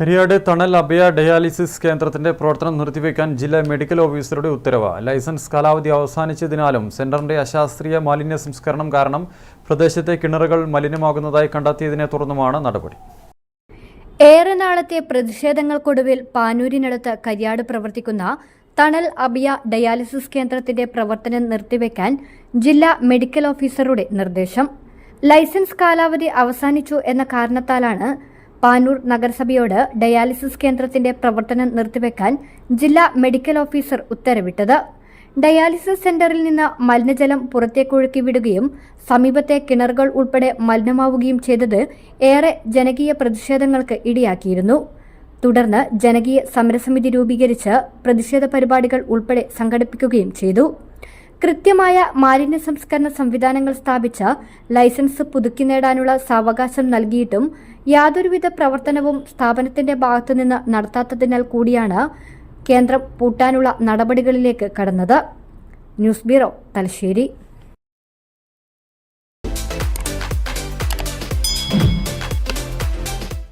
കരിയാട് തണൽ അഭയ ഡയാലിസിസ് കേന്ദ്രത്തിന്റെ പ്രവർത്തനം നിർത്തിവെക്കാൻ ജില്ലാ മെഡിക്കൽ ഓഫീസറുടെ ഉത്തരവ്. ലൈസൻസ് കാലാവധി അവസാനിച്ചതിനാലും സെന്ററിന്റെ അശാസ്ത്രീയ മാലിന്യ സംസ്കരണം കാരണം പ്രദേശത്തെ കിണറുകൾ മലിനമാകുന്നതായി കണ്ടെത്തിയതിനെ തുടർന്നുമാണ് നടപടി. ഏറെ നാളത്തെ പ്രതിഷേധങ്ങൾക്കൊടുവിൽ പാനൂരിനടുത്ത് കരിയാട് പ്രവർത്തിക്കുന്ന തണൽ അഭയ ഡയാലിസിസ് കേന്ദ്രത്തിന്റെ പ്രവർത്തനം നിർത്തിവെക്കാൻ ജില്ലാ മെഡിക്കൽ ഓഫീസറുടെ നിർദ്ദേശം. ലൈസൻസ് കാലാവധി അവസാനിച്ചു എന്ന കാരണത്താലാണ് പാനൂർ നഗരസഭയോട് ഡയാലിസിസ് കേന്ദ്രത്തിന്റെ പ്രവർത്തനം നിർത്തിവെക്കാൻ ജില്ലാ മെഡിക്കൽ ഓഫീസർ ഉത്തരവിട്ടത്. ഡയാലിസിസ് സെന്ററിൽ നിന്ന് മലിനജലം പുറത്തേക്കൊഴുക്കി വിടുകയും സമീപത്തെ കിണറുകൾ ഉൾപ്പെടെ മലിനമാവുകയും ചെയ്തത് ഏറെ ജനകീയ പ്രതിഷേധങ്ങൾക്ക് ഇടയാക്കിയിരുന്നു. തുടർന്ന് ജനകീയ സമരസമിതി രൂപീകരിച്ച് പ്രതിഷേധ പരിപാടികൾ ഉൾപ്പെടെ സംഘടിപ്പിക്കുകയും ചെയ്തു. കൃത്യമായ മാലിന്യ സംസ്കരണ സംവിധാനങ്ങൾ സ്ഥാപിച്ച് ലൈസൻസ് പുതുക്കി നേടാനുള്ള സാവകാശം നൽകിയിട്ടും യാതൊരുവിധ പ്രവർത്തനവും സ്ഥാപനത്തിന്റെ ഭാഗത്തുനിന്ന് നടത്താത്തതിനാൽ കൂടിയാണ് കേന്ദ്രം പൂട്ടാനുള്ള നടപടികളിലേക്ക് കടന്നത്. News bureau, Thalassery.